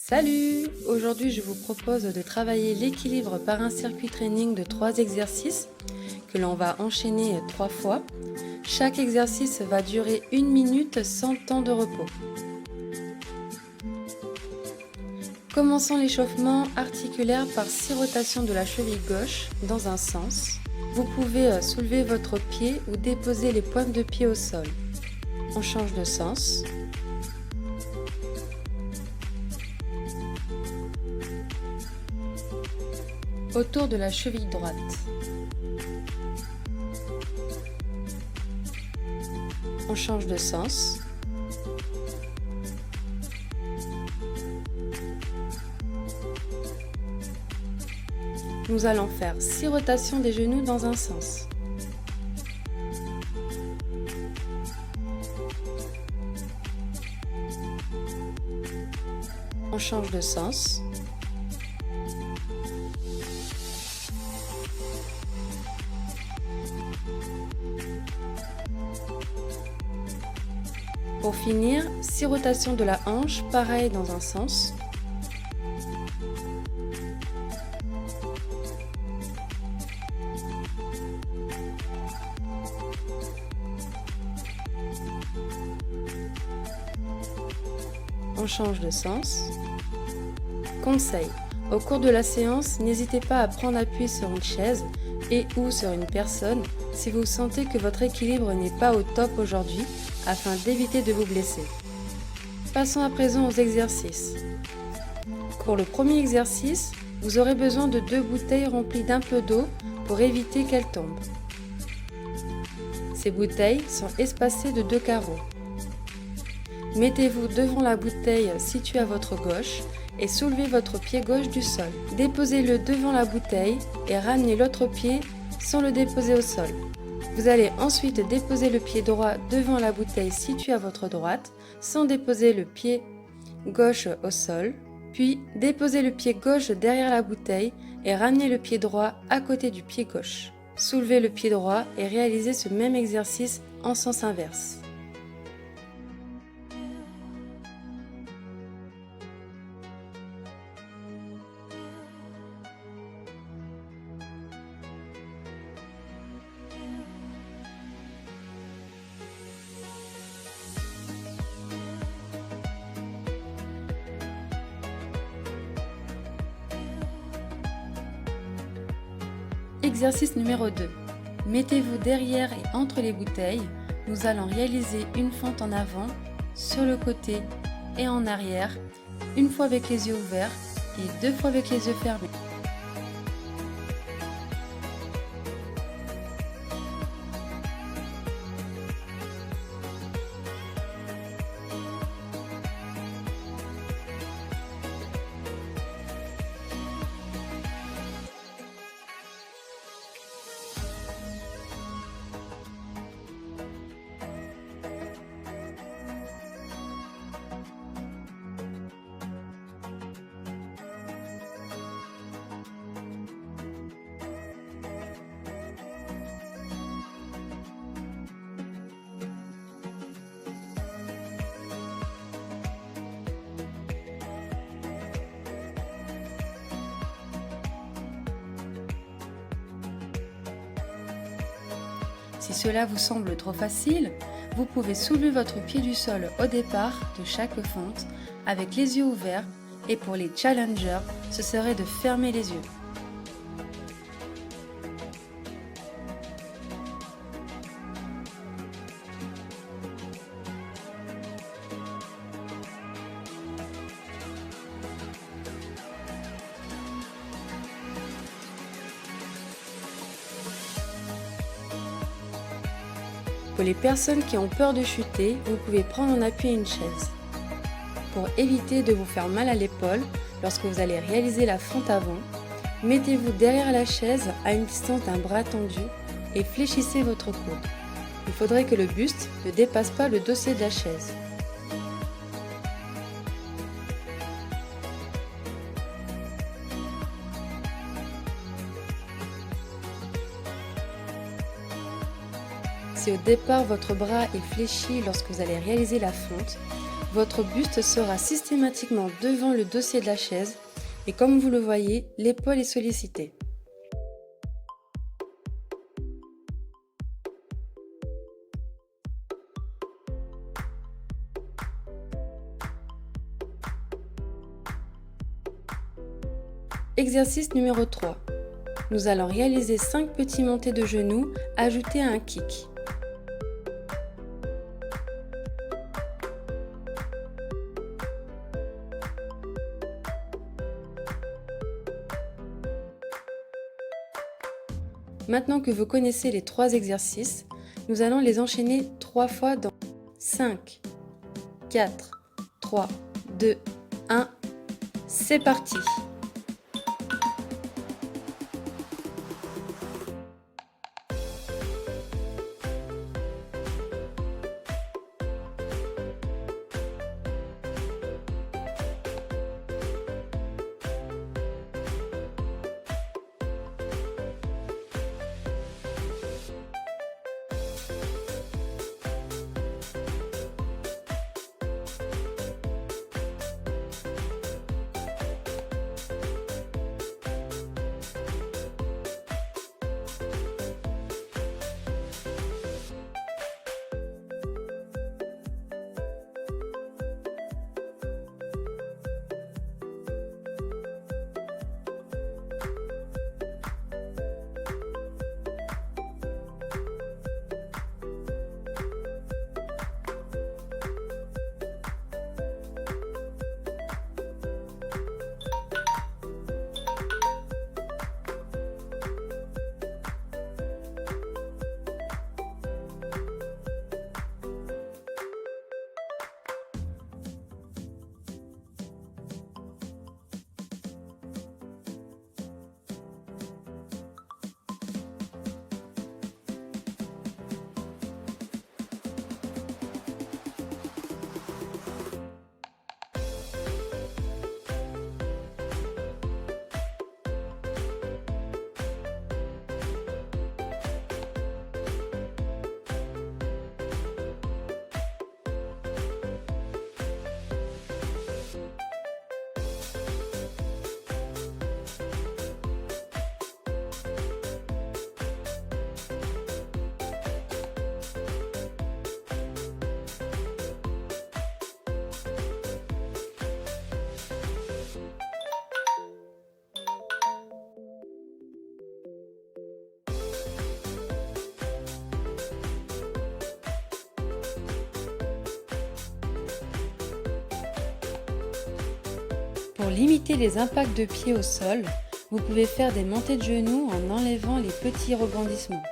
Salut! Aujourd'hui, je vous propose de travailler l'équilibre par un circuit training de 3 exercices que l'on va enchaîner 3 fois. Chaque exercice va durer 1 minute sans temps de repos. Commençons l'échauffement articulaire par 6 rotations de la cheville gauche dans un sens. Vous pouvez soulever votre pied ou déposer les pointes de pied au sol. On change de sens. Autour de la cheville droite. On change de sens. Nous allons faire 6 rotations des genoux dans un sens. On change de sens. Pour finir, 6 rotations de la hanche, pareil dans un sens. On change de sens. Conseil: au cours de la séance, n'hésitez pas à prendre appui sur une chaise et ou sur une personne si vous sentez que votre équilibre n'est pas au top aujourd'hui, afin d'éviter de vous blesser. Passons à présent aux exercices. Pour le premier exercice, vous aurez besoin de 2 bouteilles remplies d'un peu d'eau pour éviter qu'elles tombent. Ces bouteilles sont espacées de 2 carreaux. Mettez-vous devant la bouteille située à votre gauche et soulevez votre pied gauche du sol. Déposez-le devant la bouteille et ramenez l'autre pied sans le déposer au sol. Vous allez ensuite déposer le pied droit devant la bouteille située à votre droite sans déposer le pied gauche au sol. Puis déposez le pied gauche derrière la bouteille et ramenez le pied droit à côté du pied gauche. Soulevez le pied droit et réalisez ce même exercice en sens inverse. Exercice numéro 2. Mettez-vous derrière et entre les bouteilles. Nous allons réaliser une fente en avant, sur le côté et en arrière, une fois avec les yeux ouverts et 2 fois avec les yeux fermés. Si cela vous semble trop facile, vous pouvez soulever votre pied du sol au départ de chaque fente avec les yeux ouverts et pour les challengers, ce serait de fermer les yeux. Pour les personnes qui ont peur de chuter, vous pouvez prendre en appui une chaise. Pour éviter de vous faire mal à l'épaule lorsque vous allez réaliser la fente avant, mettez-vous derrière la chaise à une distance d'un bras tendu et fléchissez votre coude. Il faudrait que le buste ne dépasse pas le dossier de la chaise. Si au départ votre bras est fléchi lorsque vous allez réaliser la fente, Votre buste sera systématiquement devant le dossier de la chaise et comme vous le voyez, l'épaule est sollicitée. Exercice numéro 3. Nous allons réaliser 5 petits montés de genoux ajoutés à un kick. Maintenant que vous connaissez les 3 exercices, nous allons les enchaîner 3 fois dans 5, 4, 3, 2, 1. C'est parti! Pour limiter les impacts de pied au sol, vous pouvez faire des montées de genoux en enlevant les petits rebondissements.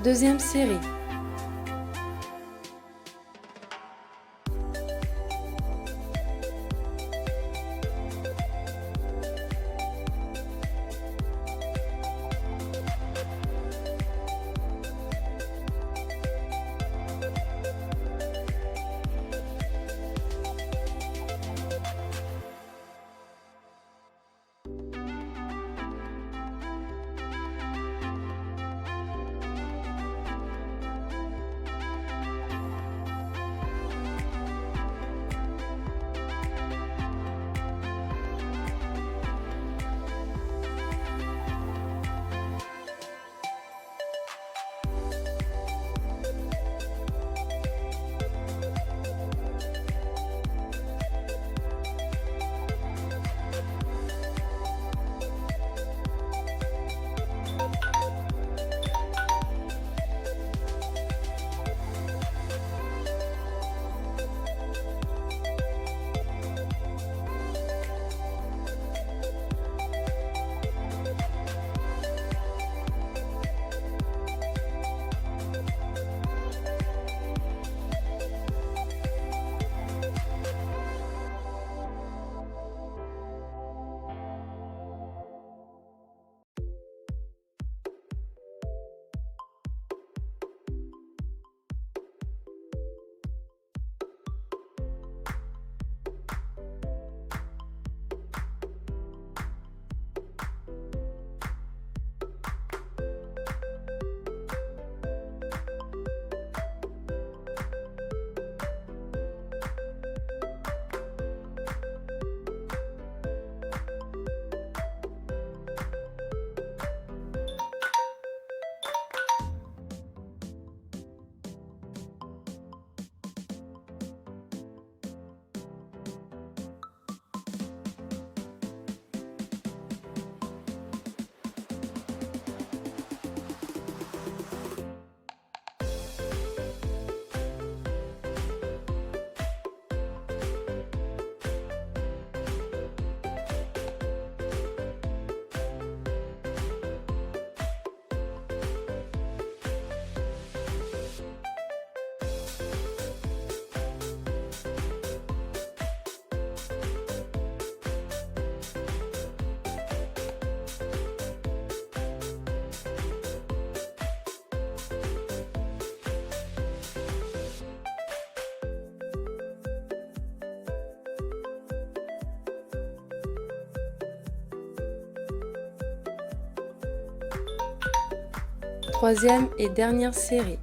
Deuxième série. troisième et dernière série.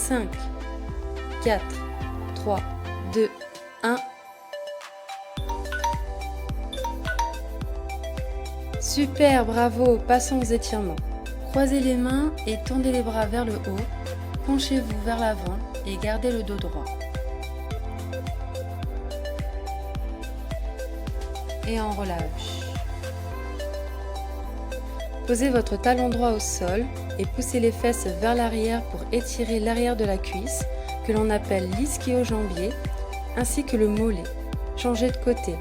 Cinq, 4, 3, 2, 1. Super, bravo, passons aux étirements. Croisez les mains et tendez les bras vers le haut. Penchez-vous vers l'avant et gardez le dos droit. Et on relâche. Posez votre talon droit au sol et poussez les fesses vers l'arrière pour étirer l'arrière de la cuisse, que l'on appelle l'ischio-jambier, ainsi que le mollet. Changez de côté.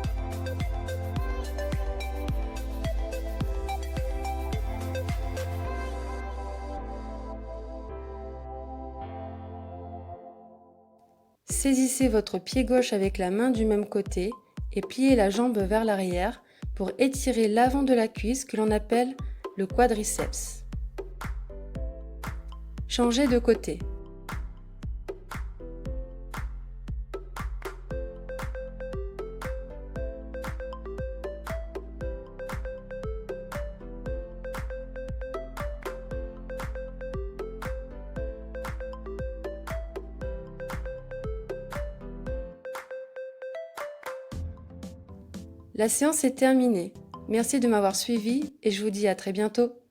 Saisissez votre pied gauche avec la main du même côté et pliez la jambe vers l'arrière pour étirer l'avant de la cuisse que l'on appelle le quadriceps. Changez de côté. La séance est terminée. Merci de m'avoir suivi et je vous dis à très bientôt.